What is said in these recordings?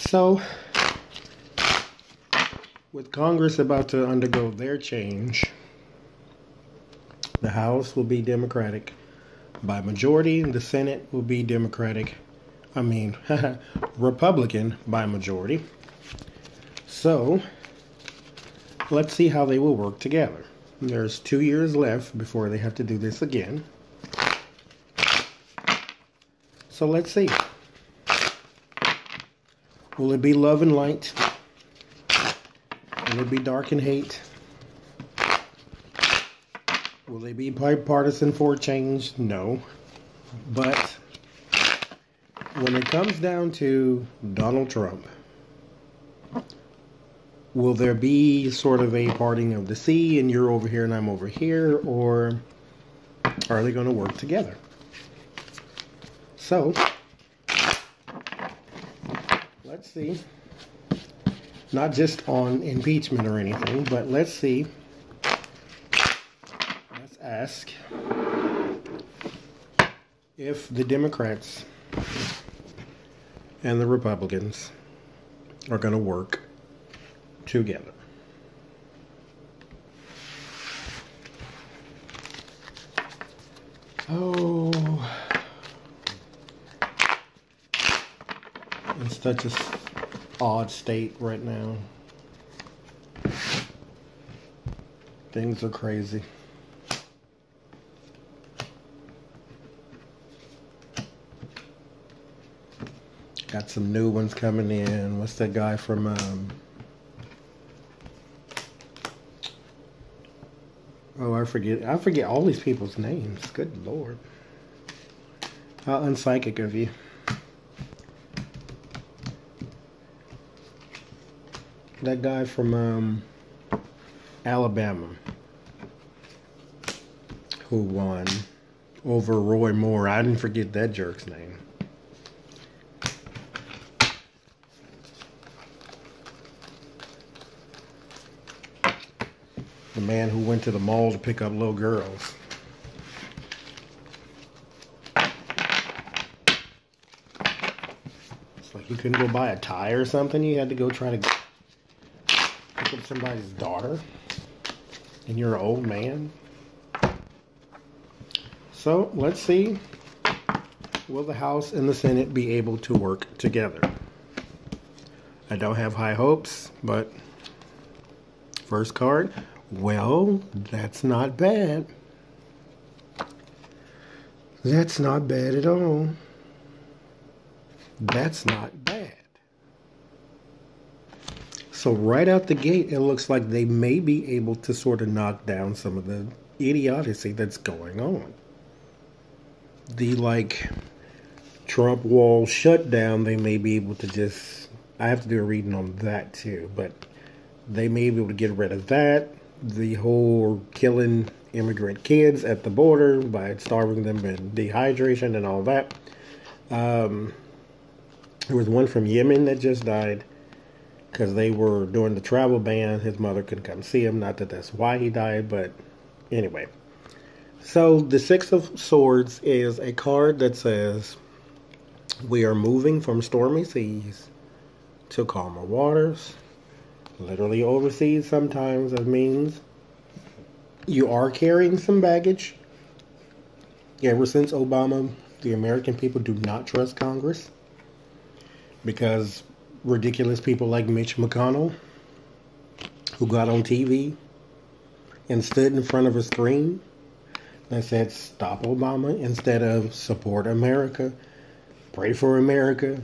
So, with Congress about to undergo their change, the House will be Democratic by majority, the Senate will be Republican by majority. So, let's see how they will work together. There's 2 years left before they have to do this again. So let's see. Will it be love and light? Will it be dark and hate? Will they be bipartisan for change? No. But when it comes down to Donald Trump, will there be sort of a parting of the sea and you're over here and I'm over here, or are they going to work together? So, let's see. Not just on impeachment or anything, but let's see. Let's ask if the Democrats and the Republicans are going to work together. Oh, it's such an odd state right now. Things are crazy. Got some new ones coming in. What's that guy from oh, I forget all these people's names. Good Lord. How unpsychic of you. That guy from Alabama who won over Roy Moore. I didn't forget that jerk's name. The man who went to the mall to pick up little girls. It's like you couldn't go buy a tie or something. You had to go try to pick up somebody's daughter. And you're an old man. So, let's see. Will the House and the Senate be able to work together? I don't have high hopes, but first card. Well, that's not bad. That's not bad at all. That's not bad. So right out the gate, it looks like they may be able to sort of knock down some of the idiocy that's going on. The, Trump wall shutdown, they may be able to just... I have to do a reading on that, too. But they may be able to get rid of that. The whole killing immigrant kids at the border by starving them in dehydration and all that. There was one from Yemen that just died because they were doing the travel ban. His mother couldn't come see him. Not that that's why he died, but anyway. So the Six of Swords is a card that says we are moving from stormy seas to calmer waters. Literally overseas sometimes. That means you are carrying some baggage. Ever since Obama, the American people do not trust Congress because ridiculous people like Mitch McConnell, who got on TV and stood in front of a screen that said stop Obama instead of support America, pray for America,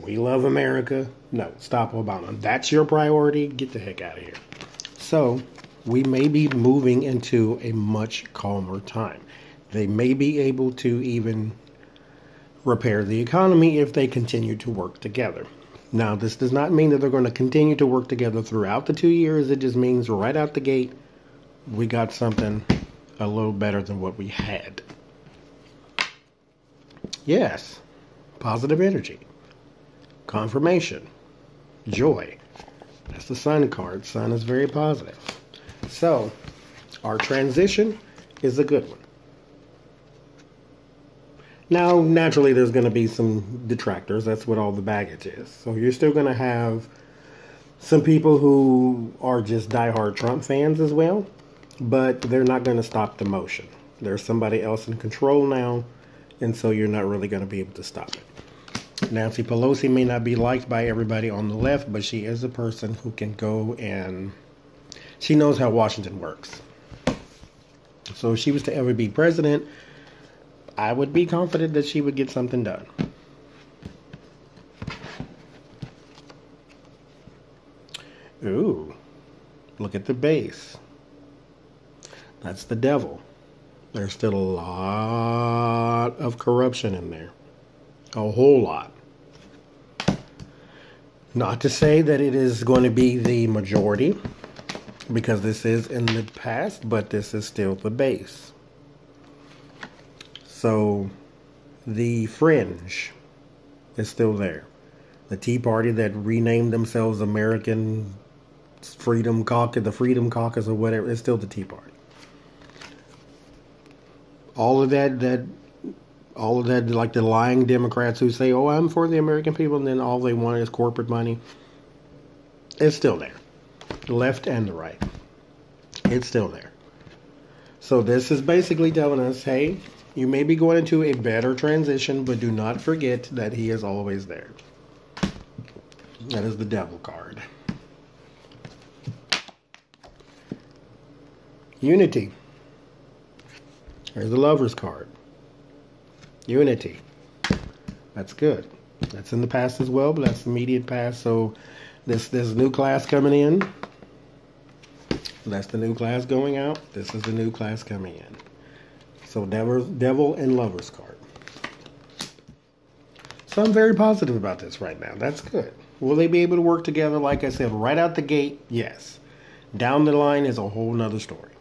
we love America. No, stop Obama. That's your priority? Get the heck out of here. So, we may be moving into a much calmer time. They may be able to even repair the economy if they continue to work together. Now, this does not mean that they're going to continue to work together throughout the 2 years. It just means right out the gate, we got something a little better than what we had. Yes, positive energy. Confirmation. Joy. That's the Sun card. Sun is very positive. So, our transition is a good one. Now, naturally, there's going to be some detractors. That's what all the baggage is. So you're still going to have some people who are just diehard Trump fans as well, but they're not going to stop the motion. There's somebody else in control now, and so you're not really going to be able to stop it. Nancy Pelosi may not be liked by everybody on the left, but she is a person who can go and she knows how Washington works. So if she was to ever be president, I would be confident that she would get something done. Ooh, look at the base. That's the devil. There's still a lot of corruption in there. A whole lot. Not to say that it is going to be the majority, because this is in the past, but this is still the base. So the fringe is still there. The Tea Party that renamed themselves American Freedom Caucus, the Freedom Caucus or whatever, is still the Tea Party. All of that, like the lying Democrats who say, oh, I'm for the American people, and then all they want is corporate money. It's still there. The left and the right. It's still there. So this is basically telling us, hey, you may be going into a better transition, but do not forget that he is always there. That is the devil card. Unity. There's the Lover's card. Unity. That's good. That's in the past as well, but that's immediate past. So this new class coming in. That's the new class going out. This is the new class coming in. So devil and Lover's card. So I'm very positive about this right now. That's good. Will they be able to work together? Like I said, right out the gate, yes. Down the line is a whole nother story.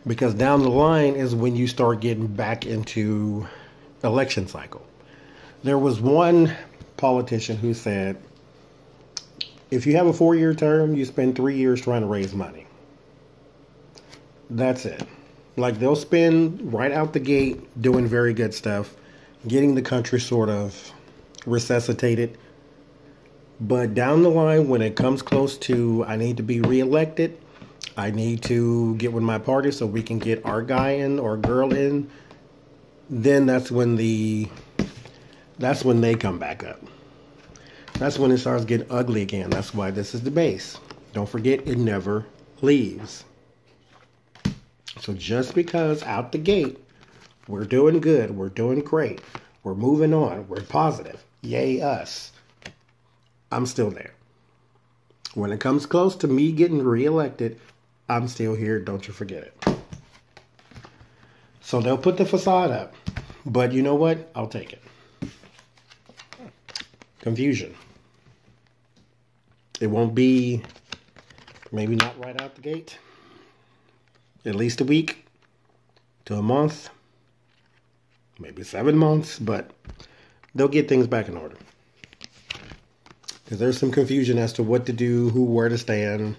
Because down the line is when you start getting back into election cycle. There was one politician who said, if you have a 4-year term, you spend 3 years trying to raise money. That's it. Like, they'll spend right out the gate doing very good stuff, getting the country sort of resuscitated. But down the line, when it comes close to, I need to be reelected, I need to get with my party so we can get our guy in or girl in, then that's when they come back up. That's when it starts getting ugly again. That's why this is the base. Don't forget, it never leaves. So just because out the gate, we're doing good, we're doing great, we're moving on, we're positive, yay us, I'm still there. When it comes close to me getting reelected, I'm still here, don't you forget it. So they'll put the facade up, but you know what? I'll take it. Confusion. It won't be, maybe not right out the gate. At least a week to a month, maybe 7 months, but they'll get things back in order. Because there's some confusion as to what to do, where to stand.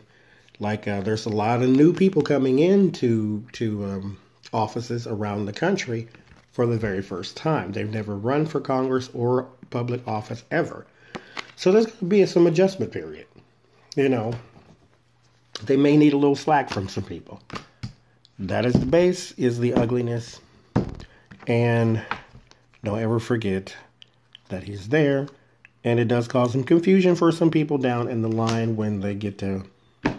Like there's a lot of new people coming into offices around the country for the very first time. They've never run for Congress or public office ever. So there's going to be some adjustment period. You know, they may need a little slack from some people. That is the base, is the ugliness. And don't ever forget that he's there. And it does cause some confusion for some people down in the line when they get to, I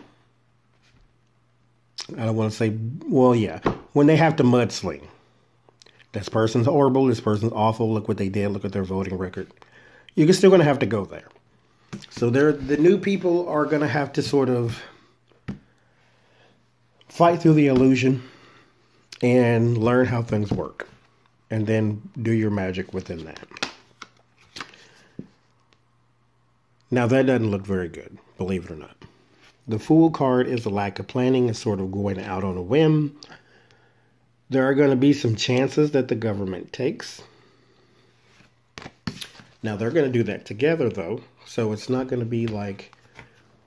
don't want to say, well, yeah, when they have to mudsling. This person's horrible, this person's awful, look what they did, look at their voting record. You're still going to have to go there. So the new people are going to have to sort of fight through the illusion and learn how things work. And then do your magic within that. Now that doesn't look very good, believe it or not. The Fool card is a lack of planning. It's sort of going out on a whim. There are going to be some chances that the government takes. Now they're going to do that together though. So it's not going to be like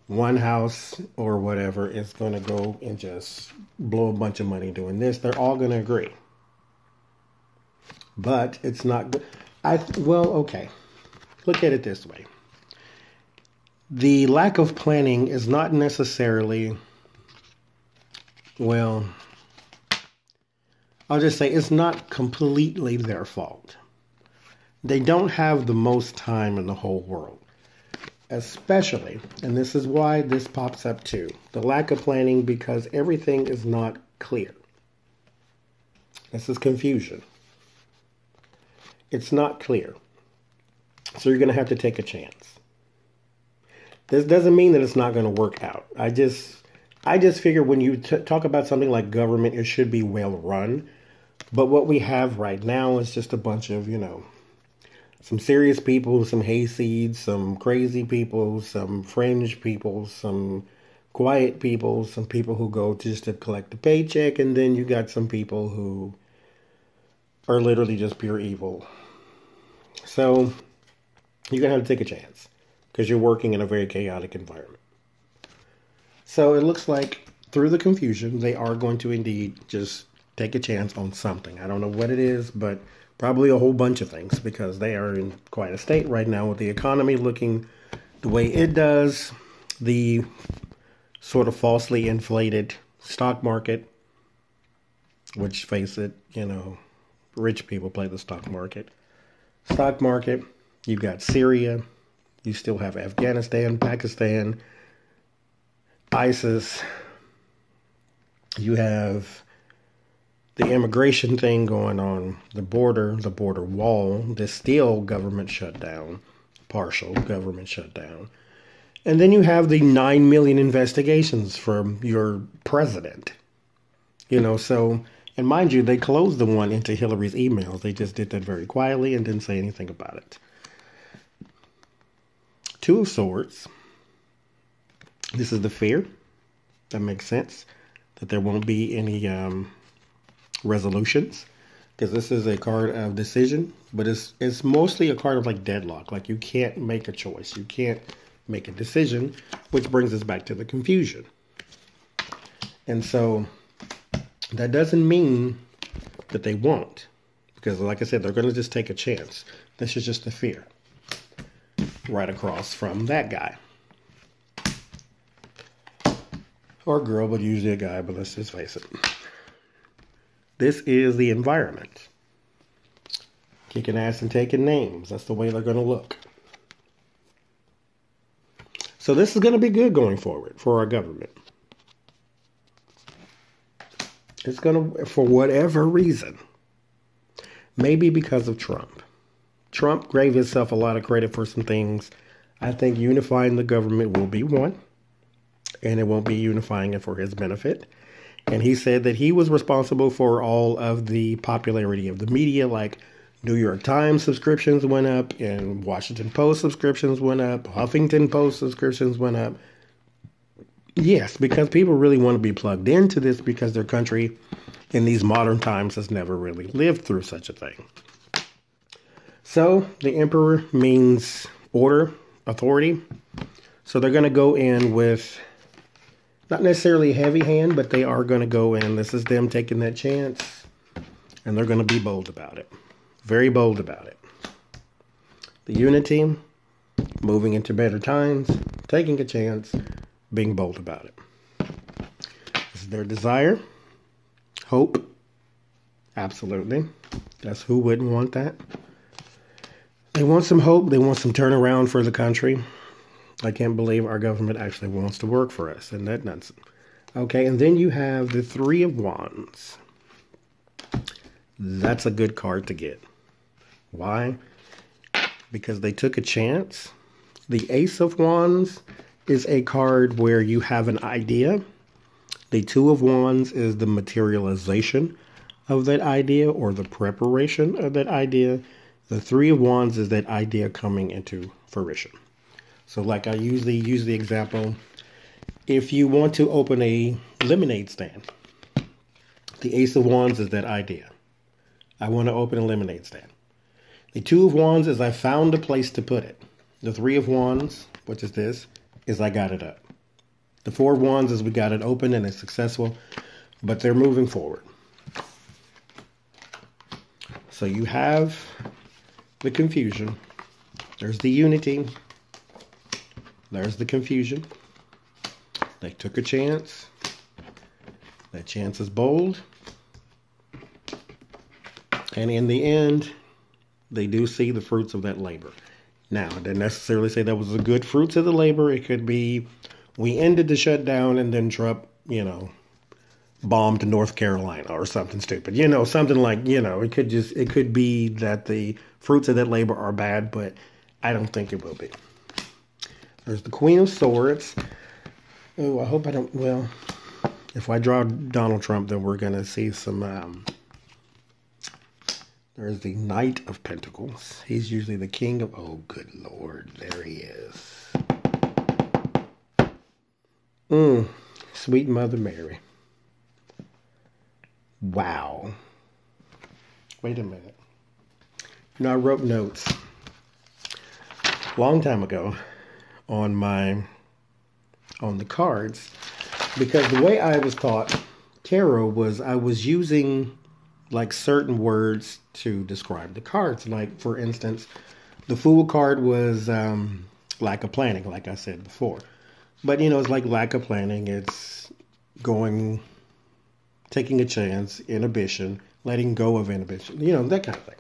one house or whatever is going to go and just blow a bunch of money doing this. They're all going to agree. But it's not good. Well, okay. Look at it this way. The lack of planning is not necessarily, well, I'll just say it's not completely their fault. They don't have the most time in the whole world. Especially, and this is why this pops up too, the lack of planning, because everything is not clear. This is confusion. It's not clear. So you're going to have to take a chance. This doesn't mean that it's not going to work out. I just figure when you talk about something like government, it should be well run. But what we have right now is just a bunch of, some serious people, some hayseeds, some crazy people, some fringe people, some quiet people, some people who go just to collect a paycheck, and then you got some people who are literally just pure evil. So you're going to have to take a chance because you're working in a very chaotic environment. So it looks like through the confusion, they are going to indeed just take a chance on something. I don't know what it is, but probably a whole bunch of things because they are in quite a state right now with the economy looking the way it does, the sort of falsely inflated stock market, which, face it, rich people play the stock market. You've got Syria, you still have Afghanistan, Pakistan, ISIS, you have the immigration thing going on, the border wall, the still government shutdown, partial government shutdown. And then you have the 9 million investigations from your president. So, and mind you, they closed the one into Hillary's emails. They just did that very quietly and didn't say anything about it. Two of Swords. This is the fear. That makes sense. That there won't be any resolutions, because this is a card of decision, but it's mostly a card of like deadlock. Like you can't make a choice, you can't make a decision, which brings us back to the confusion. And so that doesn't mean that they won't, because like I said, they're going to just take a chance. This is just the fear right across from that guy or girl, but usually a guy, but let's just face it. This is the environment. Kicking ass and taking names. That's the way they're going to look. So this is going to be good going forward for our government. It's going to, for whatever reason, maybe because of Trump. Trump gave himself a lot of credit for some things. I think unifying the government will be one, and it won't be unifying it for his benefit. And he said that he was responsible for all of the popularity of the media, like New York Times subscriptions went up and Washington Post subscriptions went up, Huffington Post subscriptions went up. Yes, because people really want to be plugged into this because their country in these modern times has never really lived through such a thing. So the emperor means order, authority. So they're going to go in with not necessarily a heavy hand, but they are going to go in. This is them taking that chance, and they're going to be bold about it. Very bold about it. The unity, moving into better times, taking a chance, being bold about it. This is their desire. Hope. Absolutely. That's who wouldn't want that. They want some hope. They want some turnaround for the country. I can't believe our government actually wants to work for us. Isn't that nuts? Okay, and then you have the Three of Wands. That's a good card to get. Why? Because they took a chance. The Ace of Wands is a card where you have an idea. The Two of Wands is the materialization of that idea or the preparation of that idea. The Three of Wands is that idea coming into fruition. So like I usually use the example, if you want to open a lemonade stand, the Ace of Wands is that idea. I want to open a lemonade stand. The Two of Wands is I found a place to put it. The Three of Wands, which is this, is I got it up. The Four of Wands is we got it open and it's successful, but they're moving forward. So you have the confusion. There's the unity. There's the confusion. They took a chance. That chance is bold. And in the end, they do see the fruits of that labor. Now, I didn't necessarily say that was the good fruits of the labor. It could be we ended the shutdown and then Trump, bombed North Carolina or something stupid. Something like, it could be that the fruits of that labor are bad, but I don't think it will be. There's the Queen of Swords. Oh, I hope I don't, well, if I draw Donald Trump, then we're going to see some, there's the Knight of Pentacles. He's usually the king of, oh, good Lord, there he is. Sweet Mother Mary. Wow. Wait a minute. I wrote notes a long time ago on the cards, because the way I was taught tarot was I was using like certain words to describe the cards. Like, for instance, the Fool card was lack of planning, like I said before. But, it's like lack of planning. It's taking a chance, inhibition, letting go of inhibition, that kind of thing.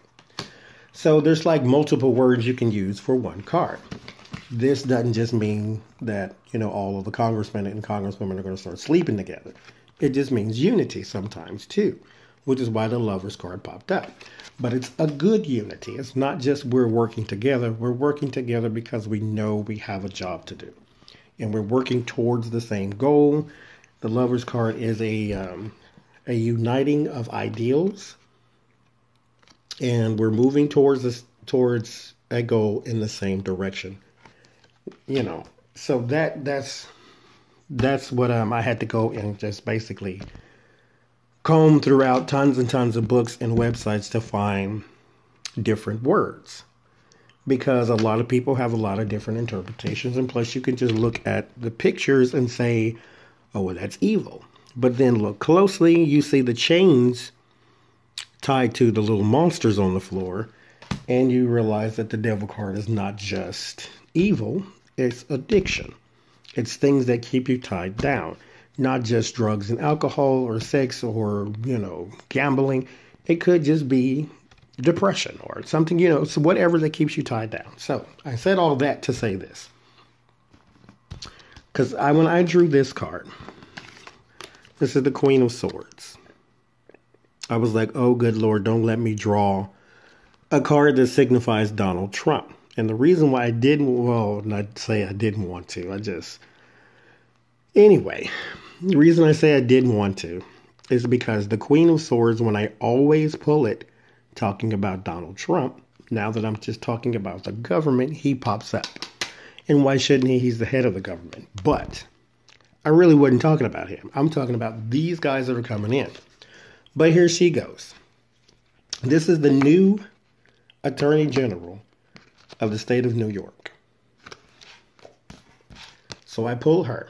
So there's like multiple words you can use for one card. This doesn't just mean that, all of the congressmen and congresswomen are going to start sleeping together. It just means unity sometimes too, which is why the Lovers card popped up. But it's a good unity. It's not just we're working together. We're working together because we know we have a job to do. And we're working towards the same goal. The Lovers card is a uniting of ideals. And we're moving towards a goal in the same direction. So that's what I had to go and just basically comb throughout tons and tons of books and websites to find different words, because a lot of people have a lot of different interpretations, and plus you can just look at the pictures and say, oh, well, that's evil. But then look closely, you see the chains tied to the little monsters on the floor, and you realize that the Devil card is not just evil, it's addiction. It's things that keep you tied down. Not just drugs and alcohol or sex or, gambling. It could just be depression or something, so whatever that keeps you tied down. So I said all that to say this. Because when I drew this card, this is the Queen of Swords. I was like, oh, good Lord, don't let me draw a card that signifies Donald Trump. And the reason why I didn't, well, not say I didn't want to, anyway, the reason I say I didn't want to is because the Queen of Swords, when I always pull it talking about Donald Trump, now that I'm just talking about the government, he pops up. And why shouldn't he? He's the head of the government. But I really wasn't talking about him. I'm talking about these guys that are coming in. But here she goes. This is the new Attorney General of the state of New York. So I pull her.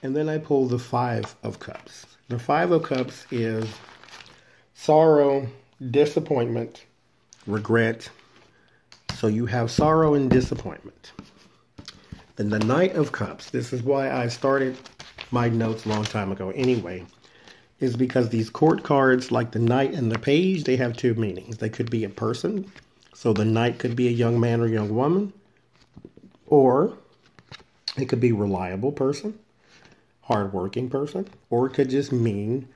And then I pull the Five of Cups. The Five of Cups is sorrow, disappointment, regret. So you have sorrow and disappointment. Then the Knight of Cups. This is why I started my notes a long time ago anyway. Is because these court cards, like the Knight and the Page, they have two meanings. They could be a person. So the Knight could be a young man or young woman. Or it could be reliable person, hardworking person. Or it could just mean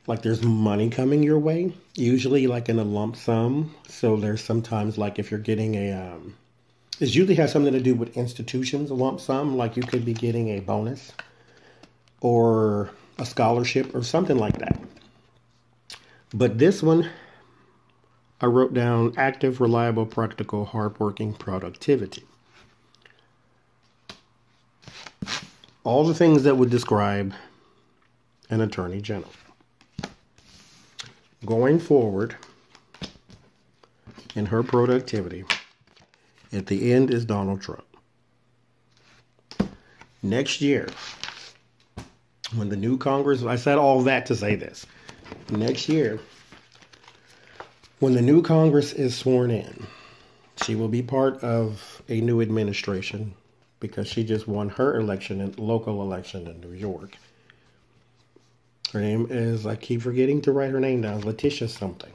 like there's money coming your way. Usually like in a lump sum. So there's sometimes like if you're getting a... This usually has something to do with institutions, a lump sum. Like you could be getting a bonus or a scholarship or something like that. But this one, I wrote down active, reliable, practical, hardworking, productivity. All the things that would describe an attorney general. Going forward in her productivity, at the end is Donald Trump. Next year, when the new Congress, I said all that to say this. Next year, When the new Congress is sworn in, she will be part of a new administration because she just won her election, local election in New York. Her name is, I keep forgetting to write her name down, Letitia something.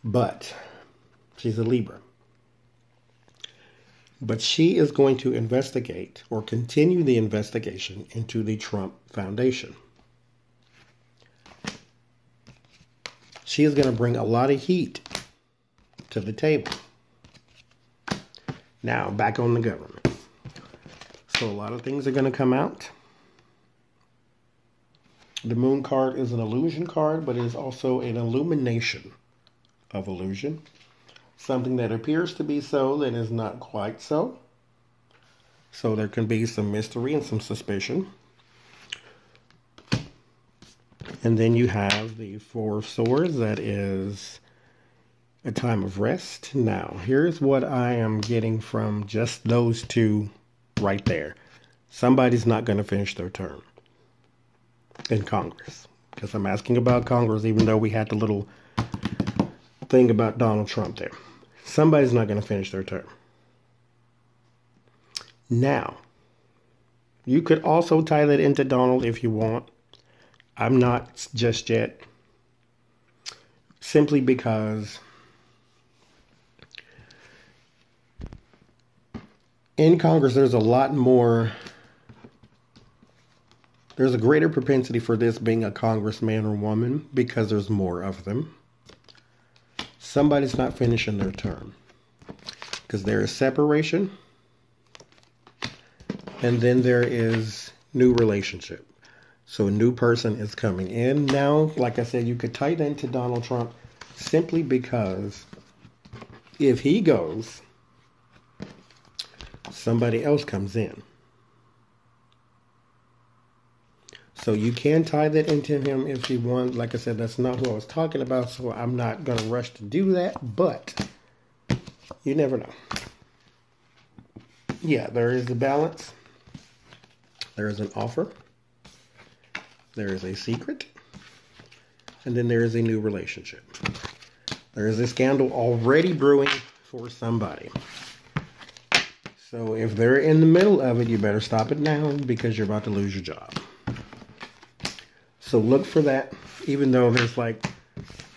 But she's a Libra. But she is going to investigate or continue the investigation into the Trump Foundation. She is going to bring a lot of heat to the table. Now, back on the government. So a lot of things are going to come out. The moon card is an illusion card, but it is also an illumination of illusion. Something that appears to be so that is not quite so. So there can be some mystery and some suspicion. And then you have the Four of Swords. That is a time of rest. Now, here's what I am getting from just those two right there. Somebody's not going to finish their term in Congress. Because I'm asking about Congress, even though we had the little thing about Donald Trump there. Somebody's not going to finish their term. Now, you could also tie that into Donald if you want. I'm not just yet. Simply because in Congress, there's a lot more. There's a greater propensity for this being a congressman or woman because there's more of them. Somebody's not finishing their term because there is separation and then there is new relationship. So a new person is coming in. Now, like I said, you could tie that into Donald Trump simply because if he goes, somebody else comes in. So you can tie that into him if you want. Like I said, that's not who I was talking about, so I'm not going to rush to do that, but you never know. Yeah, there is a balance. There is an offer. There is a secret. And then there is a new relationship. There is a scandal already brewing for somebody. So if they're in the middle of it, you better stop it now because you're about to lose your job. So look for that, even though there's like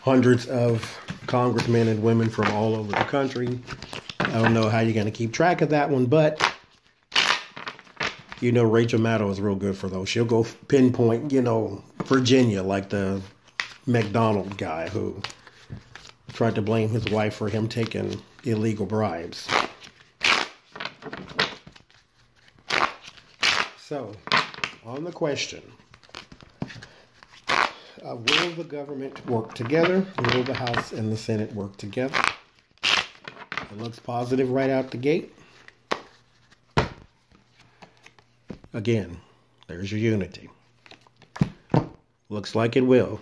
hundreds of congressmen and women from all over the country. I don't know how you're going to keep track of that one, but you know Rachel Maddow is real good for those. She'll go pinpoint, Virginia, like the McDonald guy who tried to blame his wife for him taking illegal bribes. So, on the question, will the government work together? Will the House and the Senate work together? It looks positive right out the gate. Again, there's your unity. Looks like it will.